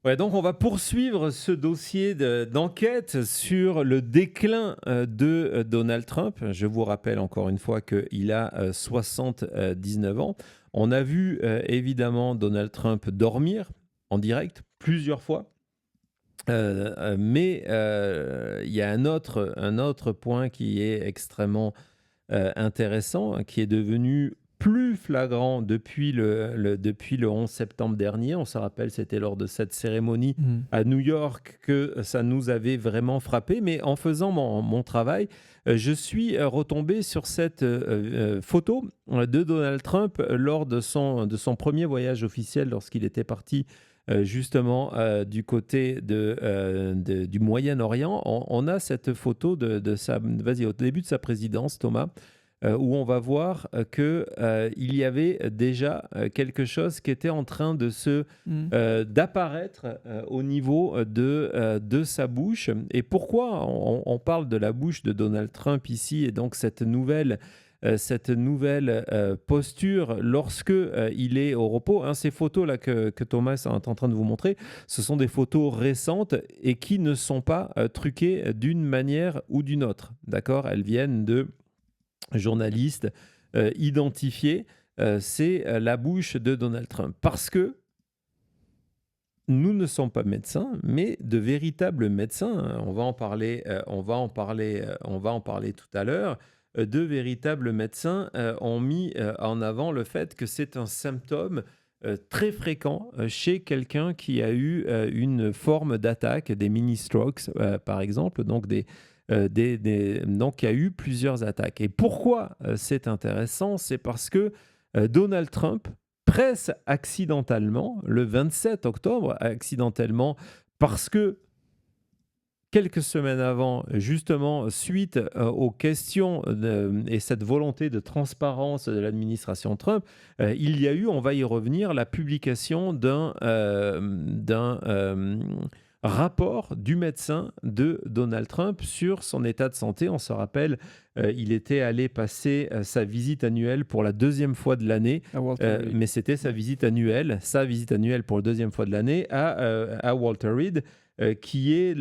Ouais, donc on va poursuivre ce dossier d'enquête sur le déclin de Donald Trump. Je vous rappelle encore une fois qu'il a 79 ans. On a vu évidemment Donald Trump dormir en direct plusieurs fois. Mais il y a un autre point qui est extrêmement intéressant, hein, qui est devenu plus flagrant depuis le 11 septembre dernier. On se rappelle, c'était lors de cette cérémonie Mmh. à New York que ça nous avait vraiment frappé. Mais en faisant mon travail, je suis retombé sur cette photo de Donald Trump lors de son premier voyage officiel lorsqu'il était parti justement du côté du Moyen-Orient. On a cette photo vas-y, au début de sa présidence, Thomas, où on va voir qu'il y avait déjà quelque chose qui était en train Mmh. d'apparaître au niveau de sa bouche. Et pourquoi on parle de la bouche de Donald Trump ici, et donc cette nouvelle posture lorsque il est au repos, hein? Ces photos-là que Thomas est en train de vous montrer, ce sont des photos récentes et qui ne sont pas truquées d'une manière ou d'une autre. D'accord? Elles viennent de journalistes identifiés. C'est la bouche de Donald Trump. Parce que nous ne sommes pas médecins, mais de véritables médecins, hein. On va en parler tout à l'heure. De véritables médecins ont mis en avant le fait que c'est un symptôme très fréquent chez quelqu'un qui a eu une forme d'attaque, des mini-strokes par exemple, donc donc il y a eu plusieurs attaques. Et pourquoi c'est intéressant? C'est parce que Donald Trump presse accidentellement, le 27 octobre, accidentellement, parce que quelques semaines avant, justement, suite aux questions et cette volonté de transparence de l'administration Trump, il y a eu, on va y revenir, la publication d'un rapport du médecin de Donald Trump sur son état de santé. On se rappelle, il était allé passer sa visite annuelle pour la deuxième fois de l'année, À Walter Reed. mais c'était sa visite annuelle pour la deuxième fois de l'année à Walter Reed, qui est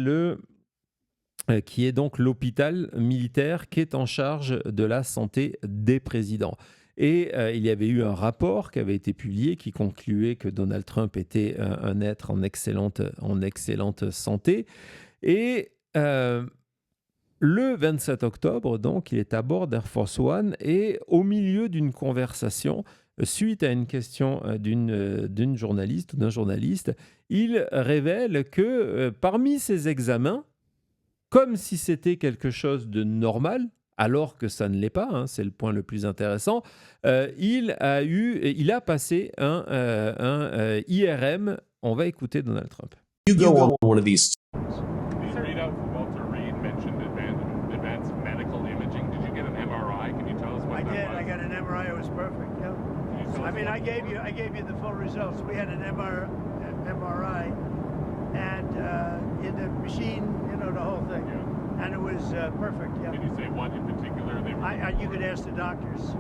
donc l'hôpital militaire qui est en charge de la santé des présidents. Et il y avait eu un rapport qui avait été publié qui concluait que Donald Trump était un être en excellente santé. Et le 27 octobre, donc, il est à bord d'Air Force One et au milieu d'une conversation, suite à une question d'une journaliste ou d'un journaliste, il révèle que parmi ses examens, comme si c'était quelque chose de normal, alors que ça ne l'est pas, hein, c'est le point le plus intéressant, il a passé un IRM. On va écouter Donald Trump. You go on one of these. The readout for Walter Reed mentioned advanced medical imaging. Did you get an MRI? Can you tell us what I that did. was? I got an MRI. It was perfect. Yeah. Can you tell I us mean, what- I gave you the full results. We had an MRI, and in the machine, the whole thing, Yeah. and it was perfect. Yeah. Can you say what in particular they were? You could ask the doctors.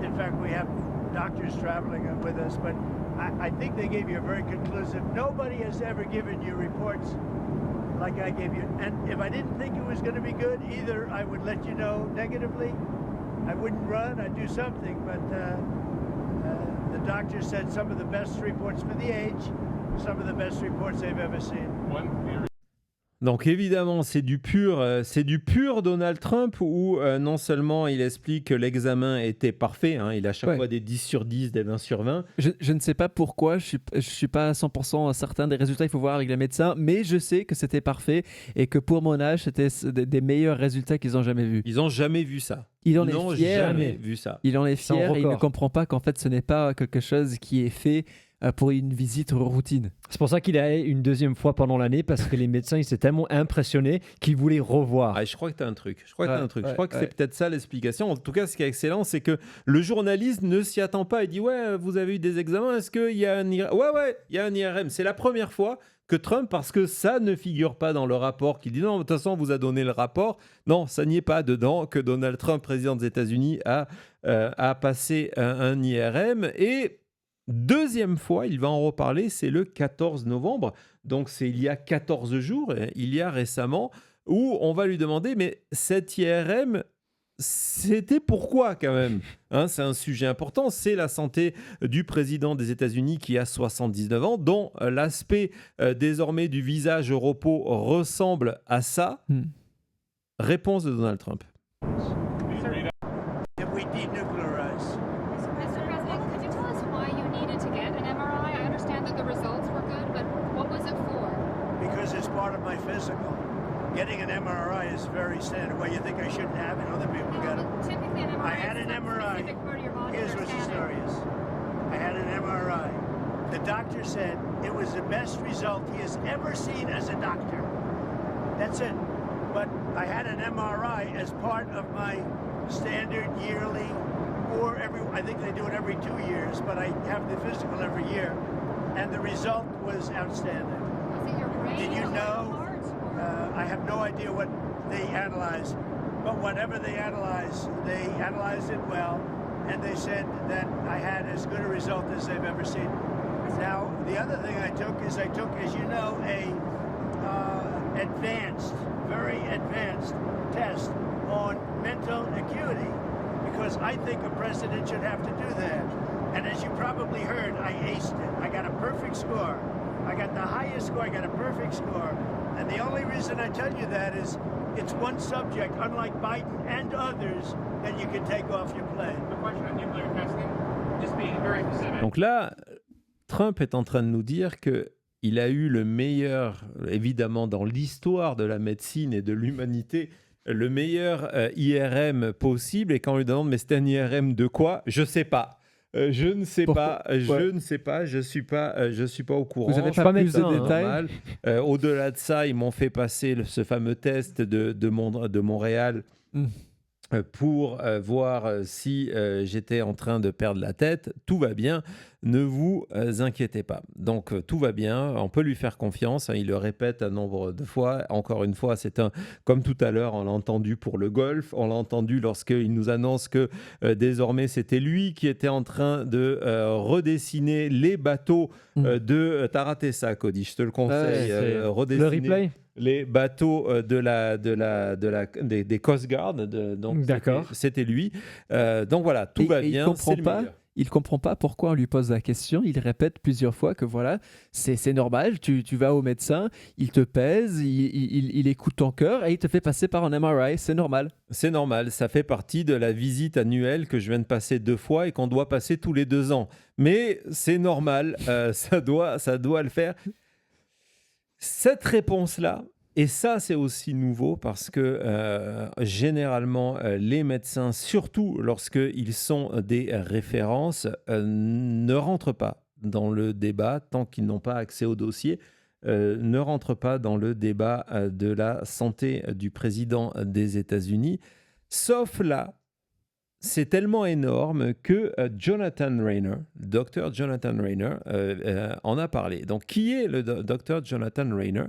In fact, we have doctors traveling with us, but I think they gave you a very conclusive. Nobody has ever given you reports like I gave you. And if I didn't think it was going to be good, either I would let you know negatively, I wouldn't run, I'd do something. But the doctor said some of the best reports for the age, some of the best reports they've ever seen. One theory Donc évidemment, c'est du pur Donald Trump où non seulement il explique que l'examen était parfait, hein, il a à chaque Ouais. fois des 10 sur 10, des 20 sur 20. Je ne sais pas pourquoi, je suis pas à 100% certain des résultats, il faut voir avec les médecins, mais je sais que c'était parfait et que pour mon âge, c'était des meilleurs résultats qu'ils ont jamais vus. Ils n'ont jamais vu ça. Il en Ils est n'ont fier, jamais vu ça. il en est C'est un fier et il ne record. comprend pas qu'en fait ce n'est pas quelque chose qui est fait pour une visite routine. C'est pour ça qu'il est allé une deuxième fois pendant l'année, parce que les médecins ils étaient tellement impressionnés qu'ils voulaient revoir. Ah, je crois que tu as un truc. Je crois que Ouais. c'est peut-être ça l'explication. En tout cas, ce qui est excellent, c'est que le journaliste ne s'y attend pas. Il dit ouais, vous avez eu des examens. Est-ce qu'il y a un IRM? Ouais, il y a un IRM. C'est la première fois que Trump, parce que ça ne figure pas dans le rapport, qui dit non, de toute façon, on vous a donné le rapport. Non, ça n'y est pas dedans, que Donald Trump, président des États-Unis, a passé un IRM. Et deuxième fois, il va en reparler, c'est le 14 novembre. donc c'est il y a 14 jours, il y a récemment, où on va lui demander, mais cette IRM, c'était pourquoi quand même, hein, c'est un sujet important, c'est la santé du président des États-Unis qui a 79 ans, dont l'aspect désormais du visage au repos ressemble à ça. Réponse de Donald Trump. If we denuclearize. Mr. President, could you tell us why you needed to get an MRI? I understand that the results were good, but what was it for? Because it's part of my physical. Getting an MRI is very standard. Well, you think I shouldn't have it? Other people got it. Typically, an MRI I had is an some MRI. specific part of your body. Here's what the story is. I had an MRI. The doctor said it was the best result he has ever seen as a doctor. That's it. But I had an MRI as part of my standard yearly, or I think they do it every 2 years, but I have the physical every year, and the result was outstanding. Was it your brain? Did you or know? your heart? I have no idea what they analyzed, but whatever they analyzed it well, and they said that I had as good a result as they've ever seen. Now, the other thing I took, as you know, very advanced test on mental acuity, because I think a president should have to do that. And as you probably heard, I aced it. I got a perfect score. I got the highest score. I got a perfect score. And the only reason I tell you that is it's one subject, unlike Biden and others, that you can take off your plate. The question on nuclear testing, just being very specific. Donc là, Trump est en train de nous dire qu'il a eu le meilleur, évidemment dans l'histoire de la médecine et de l'humanité, le meilleur IRM possible. Et quand on lui demande, mais c'est un IRM de quoi? Je sais pas. Je ne sais pas, je ne sais pas, je suis pas au courant. Vous avez Je suis pas plus médecin, de détails normal. Au-delà de ça, ils m'ont fait passer ce fameux test de Montréal pour voir si j'étais en train de perdre la tête. Tout va bien, ne vous inquiétez pas. Donc tout va bien, on peut lui faire confiance. Il le répète un nombre de fois. Encore une fois, comme tout à l'heure, on l'a entendu pour le golf, on l'a entendu lorsqu'il nous annonce que désormais c'était lui qui était en train de redessiner les bateaux de... T'as raté ça, Cody, je te le conseille. Le Redessiner replay les bateaux des Coast Guard. Donc D'accord. c'était lui. Donc voilà, tout va bien. C'est le meilleur. Il ne comprend pas pourquoi on lui pose la question. Il répète plusieurs fois que voilà, c'est normal. Tu vas au médecin, il te pèse, il écoute ton cœur et il te fait passer par un MRI. C'est normal. C'est normal. Ça fait partie de la visite annuelle que je viens de passer 2 fois et qu'on doit passer tous les 2 ans. Mais c'est normal. Ça doit le faire. Cette réponse-là, et ça c'est aussi nouveau parce que généralement les médecins, surtout lorsqu'ils sont des références, ne rentrent pas dans le débat tant qu'ils n'ont pas accès au dossier, ne rentrent pas dans le débat de la santé du président des États-Unis, sauf là. C'est tellement énorme que Jonathan Rayner, Dr. Jonathan Rayner, en a parlé. Donc, qui est le Dr. Jonathan Rayner?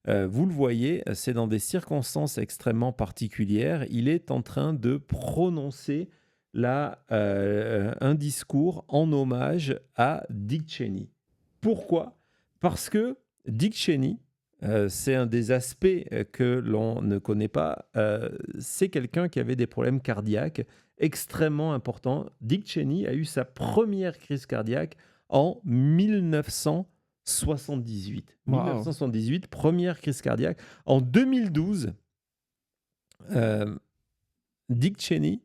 Vous le voyez, c'est dans des circonstances extrêmement particulières. Il est en train de prononcer un discours en hommage à Dick Cheney. Pourquoi? Parce que Dick Cheney, c'est un des aspects que l'on ne connaît pas. C'est quelqu'un qui avait des problèmes cardiaques extrêmement importants. Dick Cheney a eu sa première crise cardiaque en 1978. Wow. 1978, première crise cardiaque. En 2012, Dick Cheney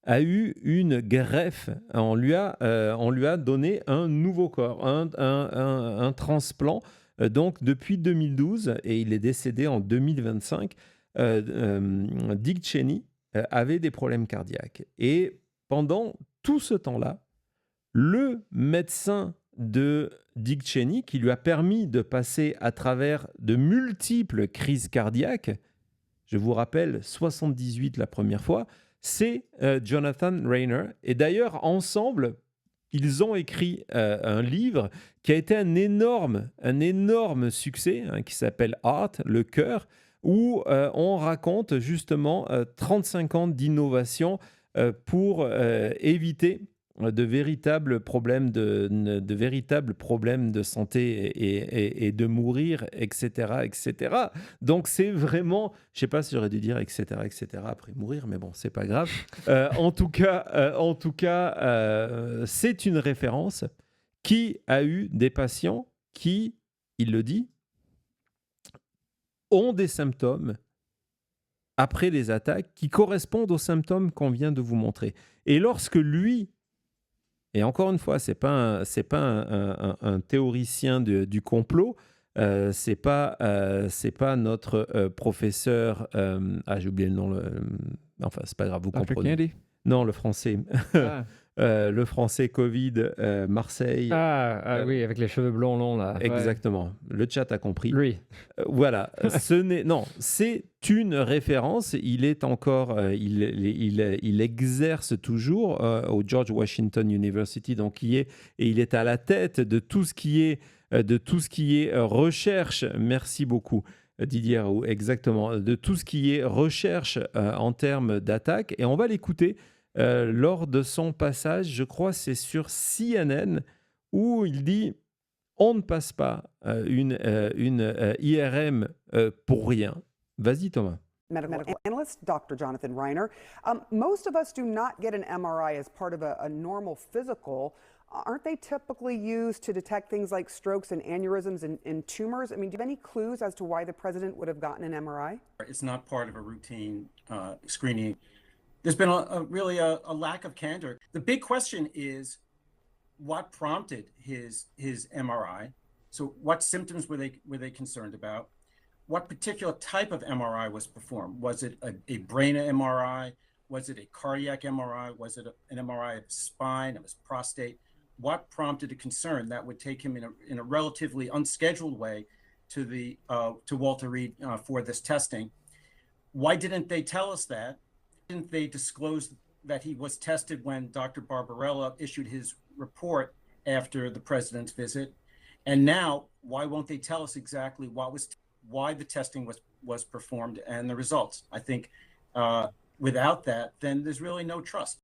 a eu une greffe. On lui a donné un nouveau corps, un transplant. Donc, depuis 2012, et il est décédé en 2025, Dick Cheney avait des problèmes cardiaques. Et pendant tout ce temps-là, le médecin de Dick Cheney, qui lui a permis de passer à travers de multiples crises cardiaques, je vous rappelle, 78 la première fois, c'est Jonathan Rayner. Et d'ailleurs, ensemble, ils ont écrit un livre qui a été un énorme succès, qui s'appelle Heart, le cœur, où on raconte justement 35 ans d'innovation pour éviter de véritables problèmes de santé et de mourir, etc., etc. Donc c'est vraiment, je sais pas si j'aurais dû dire etc., etc. après mourir, mais bon, c'est pas grave. En tout cas, c'est une référence qui a eu des patients qui, il le dit, ont des symptômes après les attaques qui correspondent aux symptômes qu'on vient de vous montrer. Et lorsque lui, et encore une fois, c'est pas un théoricien du complot, c'est pas notre professeur, j'ai oublié le nom, enfin c'est pas grave, vous Dr. comprenez. Kennedy. Non, le français. Ah. Le français Covid, Marseille. Oui, avec les cheveux blonds longs là. Exactement. Le chat a compris. Lui. Voilà. C'est une référence. Il est encore, il exerce toujours au George Washington University, donc il est à la tête de tout ce qui est recherche. Merci beaucoup. Didier Raoult, exactement, de tout ce qui est recherche en termes d'attaque. Et on va l'écouter lors de son passage, je crois c'est sur CNN, où il dit « On ne passe pas une IRM pour rien ». Vas-y Thomas. Medical analyst, Dr. Jonathan Reiner. Most of us do not get an MRI as part of a normal physical. Aren't they typically used to detect things like strokes and aneurysms and tumors? I mean, do you have any clues as to why the president would have gotten an MRI? It's not part of a routine screening. There's been really a lack of candor. The big question is what prompted his MRI? So what symptoms were they concerned about? What particular type of MRI was performed? Was it a brain MRI? Was it a cardiac MRI? Was it an MRI of his spine, of his prostate? What prompted a concern that would take him in a relatively unscheduled way to Walter Reed for this testing? Why didn't they tell us that? Didn't they disclose that he was tested when Dr. Barbarella issued his report after the president's visit? And now, why won't they tell us exactly why the testing was performed and the results? I think without that, then there's really no trust.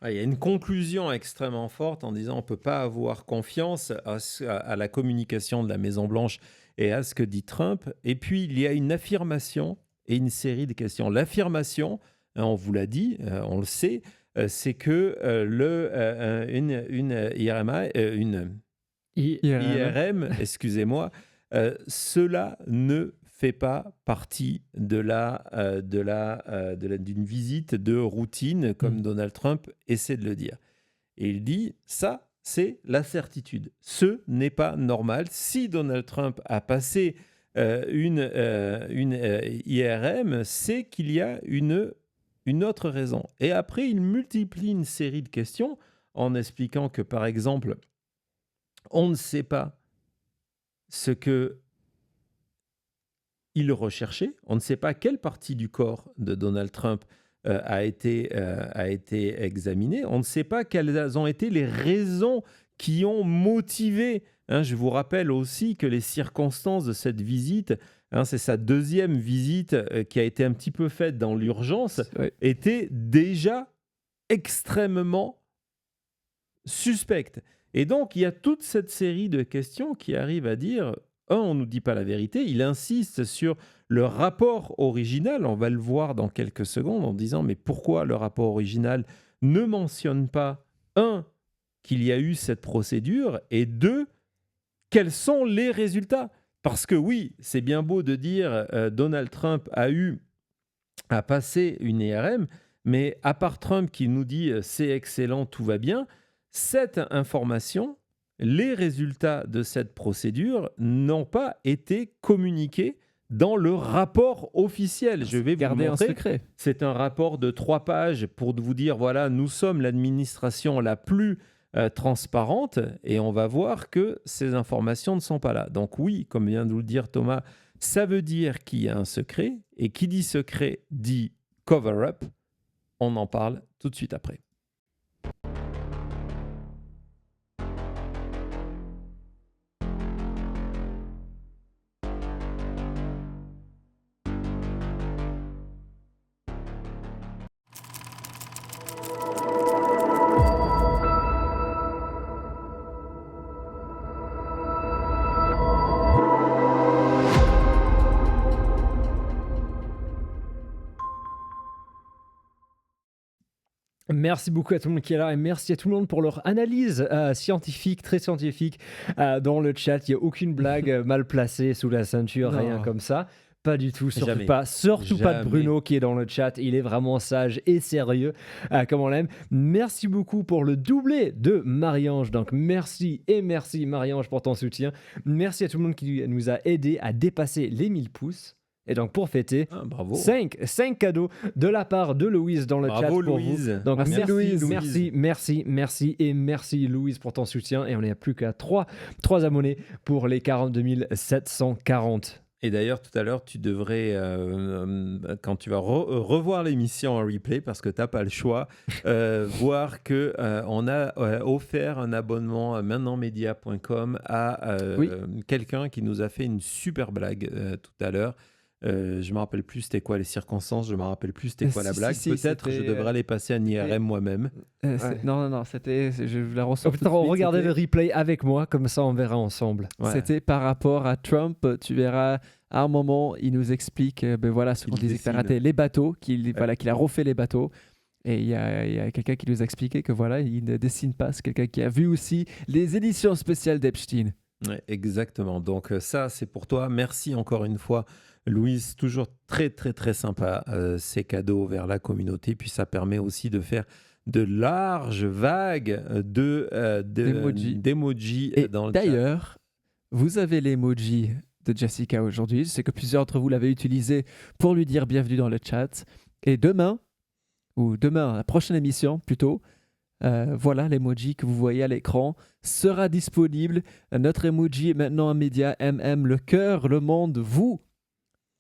Il y a une conclusion extrêmement forte en disant on ne peut pas avoir confiance à la communication de la Maison-Blanche et à ce que dit Trump. Et puis, il y a une affirmation et une série de questions. L'affirmation, on vous l'a dit, on le sait, c'est que une IRM, excusez-moi, cela ne fait pas partie d'une visite de routine, comme Donald Trump essaie de le dire. Et il dit, ça, c'est la certitude. Ce n'est pas normal. Si Donald Trump a passé une IRM, c'est qu'il y a une autre raison. Et après, il multiplie une série de questions en expliquant que, par exemple, on ne sait pas ce que il recherchait. On ne sait pas quelle partie du corps de Donald Trump a été examinée. On ne sait pas quelles ont été les raisons qui ont motivé. Je vous rappelle aussi que les circonstances de cette visite, c'est sa deuxième visite qui a été un petit peu faite dans l'urgence, étaient déjà extrêmement suspectes. Et donc, il y a toute cette série de questions qui arrivent à dire... on ne nous dit pas la vérité, il insiste sur le rapport original, on va le voir dans quelques secondes en disant mais pourquoi le rapport original ne mentionne pas, qu'il y a eu cette procédure et quels sont les résultats? Parce que oui, c'est bien beau de dire Donald Trump a passé une IRM, mais à part Trump qui nous dit c'est excellent, tout va bien, cette information... les résultats de cette procédure n'ont pas été communiqués dans le rapport officiel. Je vais vous montrer. En secret. C'est un rapport de 3 pages pour vous dire, voilà, nous sommes l'administration la plus transparente et on va voir que ces informations ne sont pas là. Donc oui, comme vient de vous le dire Thomas, ça veut dire qu'il y a un secret et qui dit secret dit cover-up. On en parle tout de suite après. Merci beaucoup à tout le monde qui est là et merci à tout le monde pour leur analyse scientifique, très scientifique dans le chat. Il n'y a aucune blague mal placée sous la ceinture, Non. rien comme ça. Pas du tout, surtout Jamais. pas. Surtout pas de Jamais. Bruno qui est dans le chat. Il est vraiment sage et sérieux, comme on l'aime. Merci beaucoup pour le doublé de Marie-Ange. Donc merci Marie-Ange pour ton soutien. Merci à tout le monde qui nous a aidé à dépasser les 1000 pouces. Et donc pour fêter, Bravo. 5 cadeaux de la part de Louise dans le chat Bravo, pour Louise. vous. Donc Merci, Louise. merci Louise pour ton soutien. Et on n'est plus qu'à 3 abonnés pour les 42 740. Et d'ailleurs, tout à l'heure, tu devrais, quand tu vas revoir l'émission en replay, parce que tu n'as pas le choix, voir qu'on a offert un abonnement à maintenantmedia.com à Oui. quelqu'un qui nous a fait une super blague tout à l'heure. Je ne me rappelle plus c'était quoi les circonstances, je ne me rappelle plus c'était quoi la Si, blague. si, Peut-être je c'était, devrais aller passer un IRM moi-même. Non, je la ressens. Peut-être regardez le replay avec moi, comme ça on verra ensemble. Ouais. C'était par rapport à Trump. Tu verras, à un moment, il nous explique ce qu'on Il disait qu'il a dessine. raté les bateaux, qu'il a refait les bateaux. Et il y a quelqu'un qui nous a expliqué que il ne dessine pas. C'est quelqu'un qui a vu aussi les éditions spéciales d'Epstein. Ouais, exactement. Donc ça, c'est pour toi. Merci encore une fois, Louise. Toujours très, très, très sympa ces cadeaux vers la communauté. Puis ça permet aussi de faire de larges vagues d'emojis Et dans le chat. d'ailleurs, vous avez l'emoji de Jessica aujourd'hui. Je sais que plusieurs d'entre vous l'avez utilisé pour lui dire bienvenue dans le chat. Et demain, la prochaine émission plutôt, voilà l'emoji que vous voyez à l'écran sera disponible. Notre emoji est maintenant un média le cœur, le monde, vous,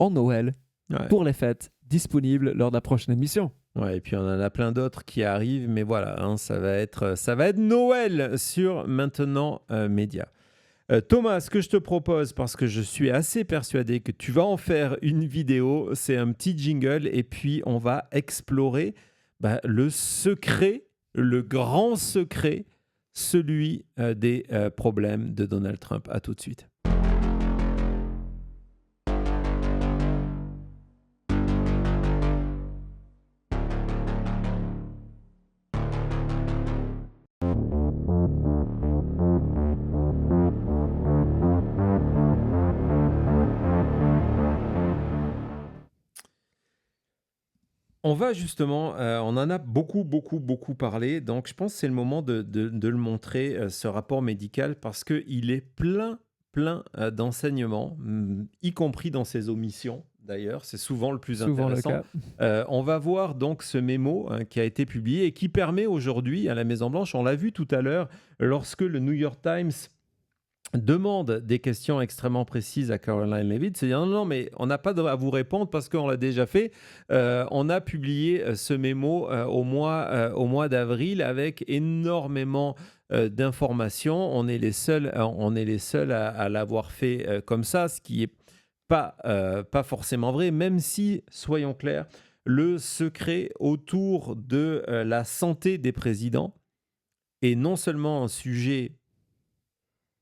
en Noël, Ouais. pour les fêtes, disponible lors de la prochaine émission. Ouais, et puis on en a plein d'autres qui arrivent, mais voilà, hein, ça va être Noël sur Maintenant Média. Thomas, ce que je te propose, parce que je suis assez persuadé que tu vas en faire une vidéo, c'est un petit jingle et puis on va explorer le secret, le grand secret, celui des problèmes de Donald Trump. À tout de suite. On va justement, on en a beaucoup parlé, donc je pense que c'est le moment de le montrer, ce rapport médical, parce qu'il est plein d'enseignements, y compris dans ses omissions, d'ailleurs, c'est souvent le plus intéressant. On va voir donc ce mémo qui a été publié et qui permet aujourd'hui à la Maison-Blanche, on l'a vu tout à l'heure, lorsque le New York Times demande des questions extrêmement précises à Caroline Leavitt, c'est dire non, mais on n'a pas à vous répondre parce qu'on l'a déjà fait. On a publié ce mémo au mois d'avril avec énormément d'informations. On est les seuls à l'avoir fait comme ça, ce qui n'est pas forcément vrai, même si, soyons clairs, le secret autour de la santé des présidents est non seulement un sujet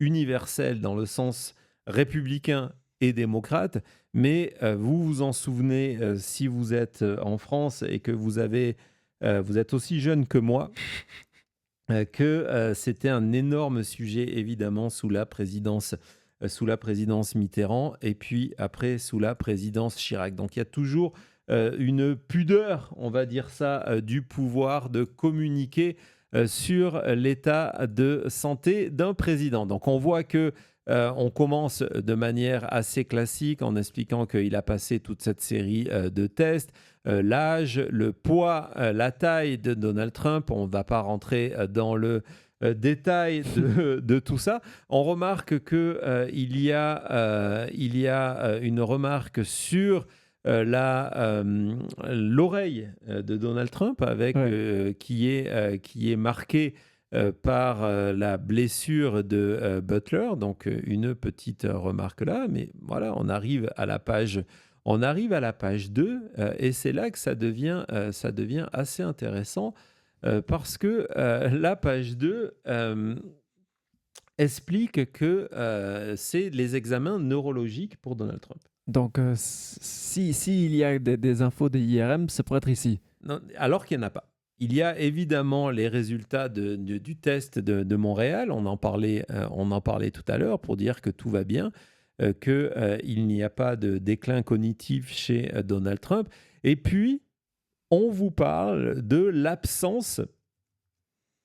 universel dans le sens républicain et démocrate, mais vous vous en souvenez si vous êtes en France et que vous êtes aussi jeune que moi, que c'était un énorme sujet évidemment sous la présidence Mitterrand et puis après sous la présidence Chirac. Donc il y a toujours une pudeur, on va dire ça, du pouvoir de communiquer sur l'état de santé d'un président. Donc on voit que on commence de manière assez classique en expliquant qu'il a passé toute cette série de tests, l'âge, le poids, la taille de Donald Trump. On ne va pas rentrer dans le détail de tout ça. On remarque qu'il y a une remarque sur l'oreille de Donald Trump qui est marquée par la blessure de Butler, donc une petite remarque là, mais voilà, on arrive à la page 2 et c'est là que ça devient assez intéressant parce que la page 2 explique que c'est les examens neurologiques pour Donald Trump. Donc, s'il y a des infos de IRM, ça pourrait être ici. Non, alors qu'il n'y en a pas. il y a évidemment les résultats du test de Montréal. On en parlait tout à l'heure pour dire que tout va bien, qu'il n'y a pas de déclin cognitif chez Donald Trump. Et puis, on vous parle de l'absence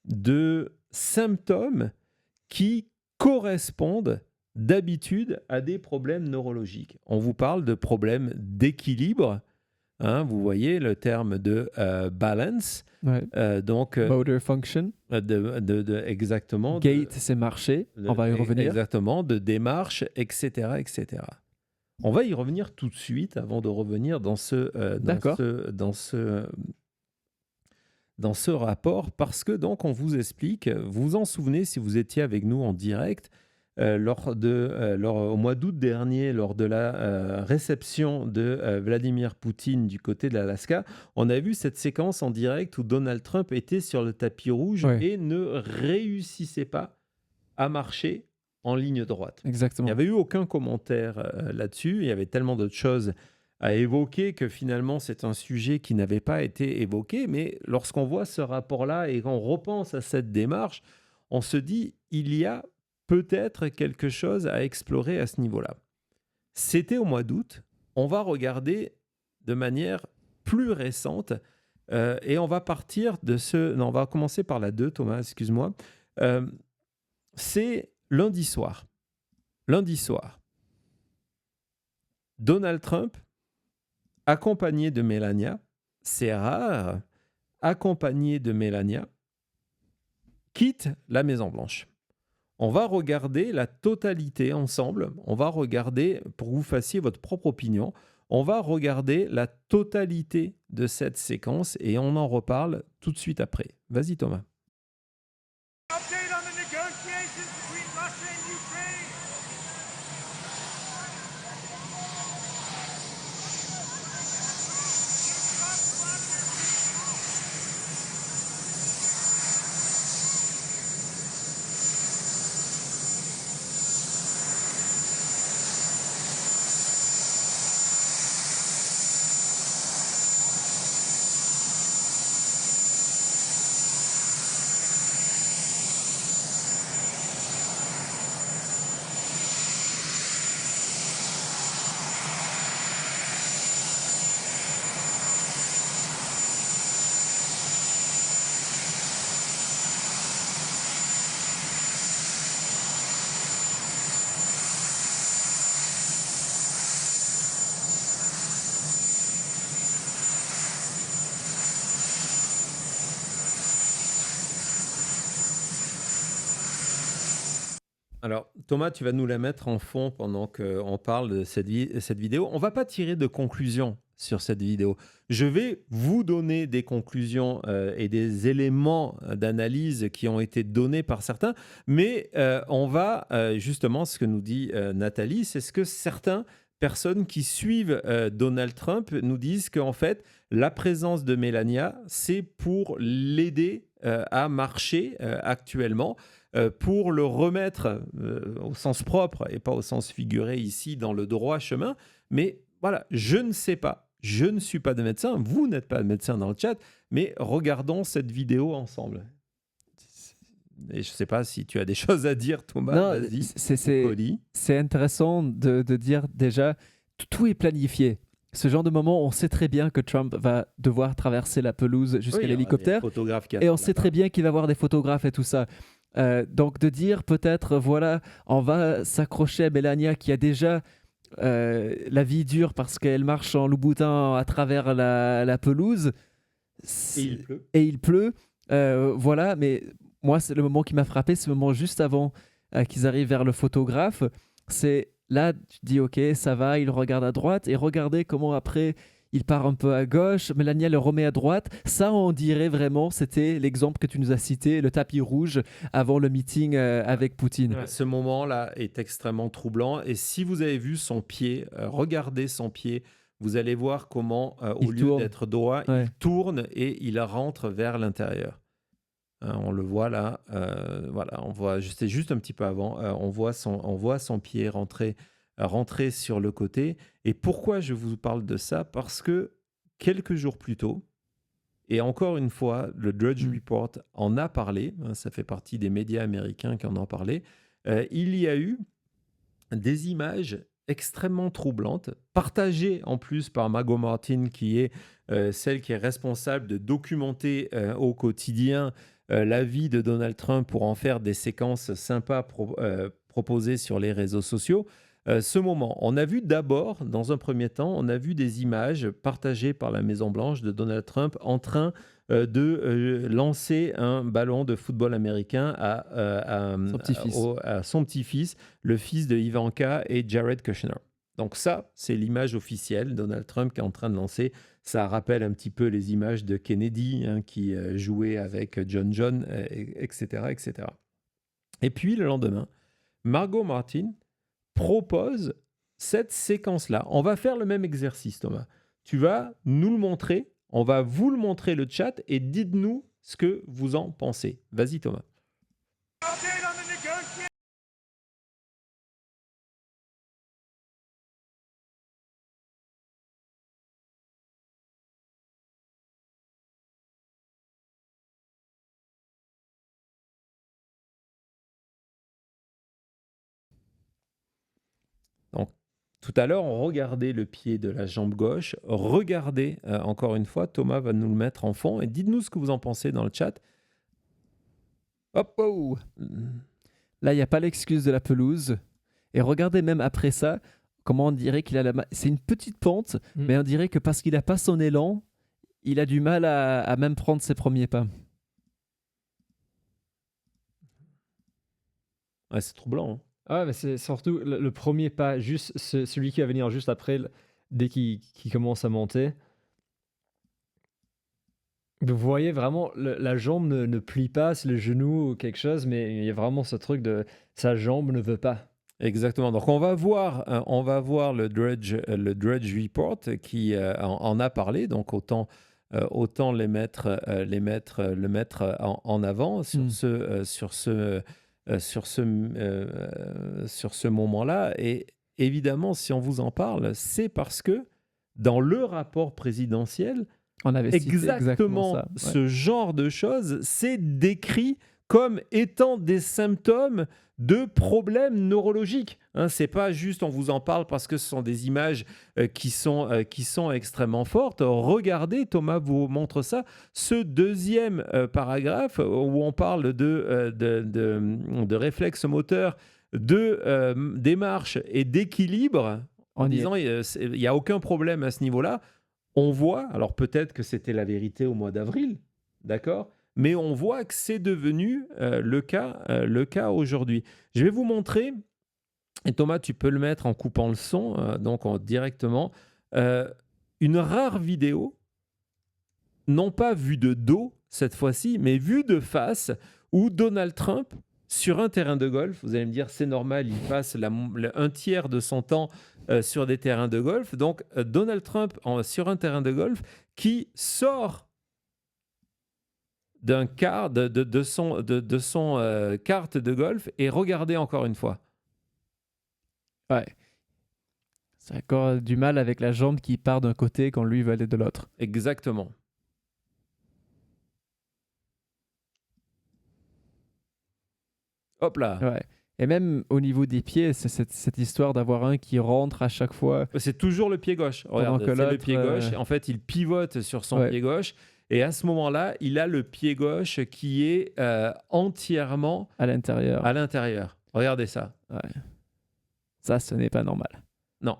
de symptômes qui correspondent d'habitude à des problèmes neurologiques. On vous parle de problèmes d'équilibre. Hein, vous voyez le terme de balance. Ouais. Motor function. Exactement. Gait, c'est marcher. On va y revenir. Exactement, de démarche, etc., etc. On va y revenir tout de suite avant de revenir dans ce rapport, parce que donc on vous explique, vous vous en souvenez si vous étiez avec nous en direct, au mois d'août dernier, lors de la réception de Vladimir Poutine du côté de l'Alaska, on a vu cette séquence en direct où Donald Trump était sur le tapis rouge et ne réussissait pas à marcher en ligne droite. Exactement. Il n'y avait eu aucun commentaire là-dessus, il y avait tellement d'autres choses à évoquer que finalement c'est un sujet qui n'avait pas été évoqué, mais lorsqu'on voit ce rapport-là et qu'on repense à cette démarche, on se dit il y a peut-être quelque chose à explorer à ce niveau-là. C'était au mois d'août. On va regarder de manière plus récente et on va partir de ce... Non, on va commencer par la 2, Thomas, excuse-moi. C'est lundi soir. Lundi soir. Donald Trump, accompagné de Melania, c'est rare, accompagné de Melania, quitte la Maison-Blanche. On va regarder la totalité ensemble. On va regarder, pour que vous fassiez votre propre opinion, on va regarder la totalité de cette séquence et on en reparle tout de suite après. Vas-y Thomas. Update on the negotiations between Russia and Ukraine. Alors, Thomas, tu vas nous la mettre en fond pendant qu'on parle de cette vidéo. On ne va pas tirer de conclusion sur cette vidéo. Je vais vous donner des conclusions et des éléments d'analyse qui ont été donnés par certains, mais on va, justement, ce que nous dit Nathalie, c'est ce que certaines personnes qui suivent Donald Trump nous disent qu'en fait, la présence de Melania, c'est pour l'aider à marcher actuellement, pour le remettre au sens propre et pas au sens figuré ici dans le droit chemin. Mais voilà, je ne sais pas, je ne suis pas de médecin, vous n'êtes pas de médecin dans le chat, mais regardons cette vidéo ensemble. Et je ne sais pas si tu as des choses à dire, Thomas. Non, vas-y. C'est intéressant de dire déjà, tout est planifié. Ce genre de moment, on sait très bien que Trump va devoir traverser la pelouse jusqu'à l'hélicoptère. Et on sait très bien qu'il va y avoir des photographes et tout ça. Donc de dire peut-être, voilà, on va s'accrocher à Melania qui a déjà la vie dure parce qu'elle marche en louboutin à travers la pelouse. Et il pleut. Voilà, mais moi, c'est le moment qui m'a frappé, c'est le moment juste avant qu'ils arrivent vers le photographe. C'est là, tu te dis, ok, ça va, il regarde à droite et regardez comment après... Il part un peu à gauche, Melania le remet à droite. Ça, on dirait vraiment, c'était l'exemple que tu nous as cité, le tapis rouge avant le meeting avec Poutine. Ce moment-là est extrêmement troublant. Et si vous avez vu son pied, regardez son pied, vous allez voir comment, au lieu d'être droit, il tourne et il rentre vers l'intérieur. On le voit là, voilà, on voit, c'est juste un petit peu avant, on voit son pied rentrer sur le côté. Et pourquoi je vous parle de ça? Parce que quelques jours plus tôt, Et encore une fois, le Drudge Report en a parlé, hein, ça fait partie des médias américains qui en ont parlé. Il y a eu des images extrêmement troublantes, partagées en plus par Margot Martin, qui est celle qui est responsable de documenter au quotidien la vie de Donald Trump pour en faire des séquences sympas proposées sur les réseaux sociaux. Ce moment, on a vu d'abord, dans un premier temps, on a vu des images partagées par la Maison-Blanche de Donald Trump en train de lancer un ballon de football américain à son petit-fils, le fils de Ivanka et Jared Kushner. Donc ça, c'est l'image officielle, Donald Trump qui est en train de lancer. Ça rappelle un petit peu les images de Kennedy, hein, qui jouait avec John, etc., etc. Et puis, le lendemain, Margot Martin propose cette séquence-là. On va faire le même exercice, Thomas. Tu vas nous le montrer, on va vous le montrer, le chat, et dites-nous ce que vous en pensez. Vas-y, Thomas. Update on the negotiation. Donc, tout à l'heure, on regardait le pied de la jambe gauche. Regardez, encore une fois, Thomas va nous le mettre en fond. Et dites-nous ce que vous en pensez dans le chat. Hop, oh. Là, il n'y a pas l'excuse de la pelouse. Et regardez même après ça, comment on dirait qu'il a la main. C'est une petite pente, mais on dirait que parce qu'il n'a pas son élan, il a du mal à même prendre ses premiers pas. Ouais, c'est troublant, hein. Ah, mais c'est surtout le premier pas, juste celui qui va venir juste après, dès qu'il commence à monter. Vous voyez vraiment, la jambe ne plie pas, c'est le genou ou quelque chose, mais il y a vraiment ce truc de sa jambe ne veut pas. Exactement. Donc, on va voir le Drudge Report qui en a parlé. Donc, autant le mettre en avant sur ce moment-là. Et évidemment, si on vous en parle, c'est parce que dans le rapport présidentiel, On avait cité exactement ça. Ouais. ce genre de choses, c'est décrit comme étant des symptômes de problèmes neurologiques. Hein, c'est pas juste on vous en parle parce que ce sont des images qui sont extrêmement fortes. Regardez, Thomas vous montre ça, ce deuxième paragraphe où on parle de réflexe moteur, de démarche et d'équilibre, en disant il n'y a aucun problème à ce niveau-là. On voit, alors peut-être que c'était la vérité au mois d'avril, d'accord ? Mais on voit que c'est devenu le cas aujourd'hui. Je vais vous montrer, et Thomas, tu peux le mettre en coupant le son, directement, une rare vidéo, non pas vue de dos cette fois-ci, mais vue de face, où Donald Trump, sur un terrain de golf, vous allez me dire c'est normal, il passe un tiers de son temps sur des terrains de golf, donc Donald Trump sur un terrain de golf qui sort d'un quart de son carte de golf, et regardez encore une fois. Ouais. C'est encore du mal avec la jambe qui part d'un côté quand lui veut aller de l'autre. Exactement. Hop là. Ouais. Et même au niveau des pieds, c'est cette histoire d'avoir un qui rentre à chaque fois. C'est toujours le pied gauche. Regarde, que c'est le pied gauche. En fait, il pivote sur son pied gauche. Et à ce moment-là, il a le pied gauche qui est entièrement à l'intérieur. Regardez ça. Ouais. Ça, ce n'est pas normal. Non.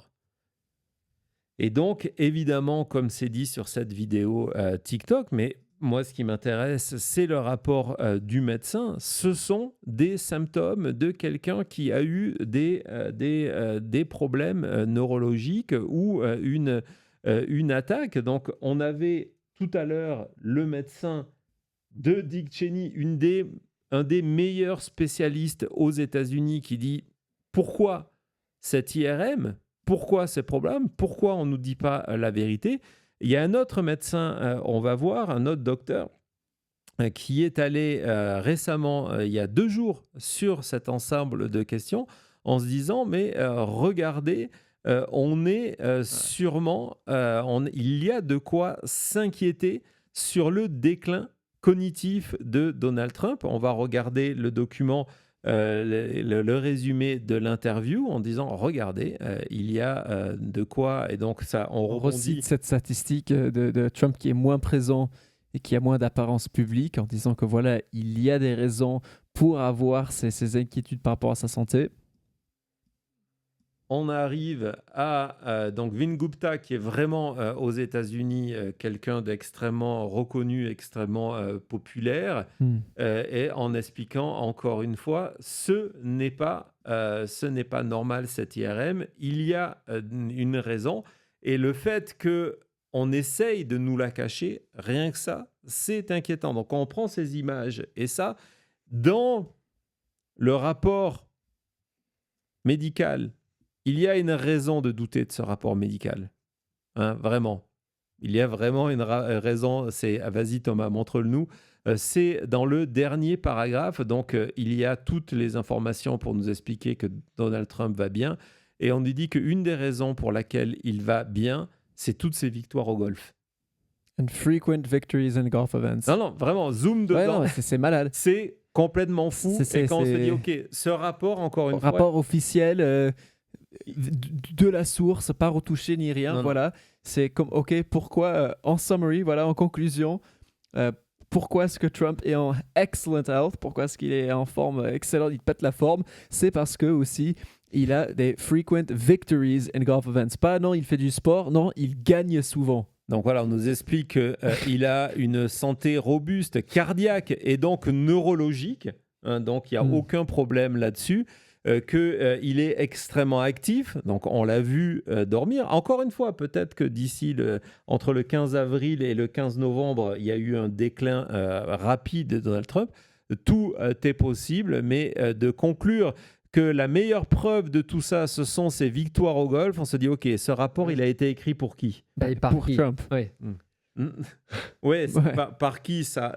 Et donc, évidemment, comme c'est dit sur cette vidéo TikTok, mais moi, ce qui m'intéresse, c'est le rapport du médecin. Ce sont des symptômes de quelqu'un qui a eu des problèmes neurologiques ou une attaque. Donc, on avait tout à l'heure le médecin de Dick Cheney, un des meilleurs spécialistes aux États-Unis, qui dit pourquoi cette IRM, pourquoi ces problèmes, pourquoi on ne nous dit pas la vérité. Il y a un autre médecin, on va voir, un autre docteur, qui est allé récemment, il y a 2 jours, sur cet ensemble de questions, en se disant, mais regardez, on est sûrement, il y a de quoi s'inquiéter sur le déclin cognitif de Donald Trump. On va regarder le document, le résumé de l'interview en disant regardez, il y a de quoi. Et donc, ça, on On rebondit. recite cette statistique de Trump qui est moins présent et qui a moins d'apparence publique en disant que voilà, il y a des raisons pour avoir ces inquiétudes par rapport à sa santé. On arrive à donc Vin Gupta, qui est vraiment aux États-Unis quelqu'un d'extrêmement reconnu, extrêmement populaire, et en expliquant encore une fois, ce n'est pas normal cette IRM. Il y a une raison, et le fait que on essaye de nous la cacher, rien que ça, c'est inquiétant. Donc on prend ces images, et ça, dans le rapport médical, il y a une raison de douter de ce rapport médical. Hein, vraiment. Il y a vraiment une raison. C'est, vas-y Thomas, montre-le-nous. C'est dans le dernier paragraphe. Donc, il y a toutes les informations pour nous expliquer que Donald Trump va bien. Et on nous dit qu'une des raisons pour laquelle il va bien, c'est toutes ses victoires au golf. And frequent victories in golf events. Non, vraiment, zoom Ouais, dedans. non, c'est malade. C'est complètement fou. Et quand on se dit, OK, ce rapport, encore une fois... Rapport officiel de la source, pas retouché ni rien. Non, voilà. C'est comme, OK, pourquoi, en summary, voilà, en conclusion, pourquoi est-ce que Trump est en excellent health? Pourquoi est-ce qu'il est en forme excellente? Il pète la forme. C'est parce que aussi, il a des frequent victories in golf events. Pas non, il fait du sport. Non, il gagne souvent. Donc voilà, on nous explique qu'il a une santé robuste, cardiaque et donc neurologique. Hein, donc il n'y a aucun problème là-dessus. Qu'il est extrêmement actif. Donc on l'a vu dormir. Encore une fois, peut-être que d'ici entre le 15 avril et le 15 novembre, il y a eu un déclin rapide de Donald Trump. Tout est possible, mais de conclure que la meilleure preuve de tout ça, ce sont ses victoires au golf, on se dit, OK, ce rapport, il a été écrit pour qui? Et par Pour qui Trump. Oui. Ouais, Ouais. par qui ça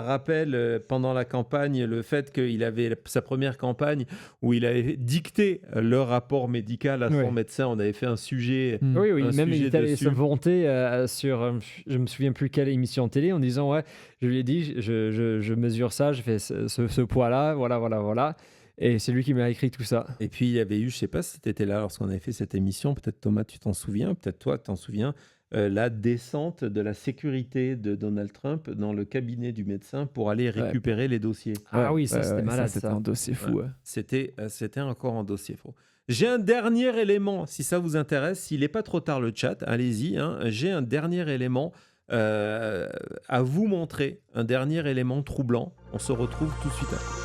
rappelle pendant la campagne le fait qu'il avait sa première campagne où il avait dicté le rapport médical à son Ouais. médecin. On avait fait un sujet. Oui, Un même il sujet est allé dessus. se vanter sur, je me souviens plus quelle émission télé, en disant ouais, je lui ai dit, je mesure ça, je fais ce poids-là, voilà. Et c'est lui qui m'a écrit tout ça. Et puis il y avait eu, je sais pas si tu étais là lorsqu'on avait fait cette émission, peut-être Thomas tu t'en souviens, peut-être toi tu t'en souviens, la descente de la sécurité de Donald Trump dans le cabinet du médecin pour aller récupérer les dossiers. Ah oui, ça c'était malade. C'était Ça. un dossier fou. Ouais. Ouais. C'était encore un dossier faux. J'ai un dernier élément, si ça vous intéresse, s'il n'est pas trop tard le chat, allez-y, hein, j'ai un dernier élément à vous montrer, un dernier élément troublant. On se retrouve tout de suite après.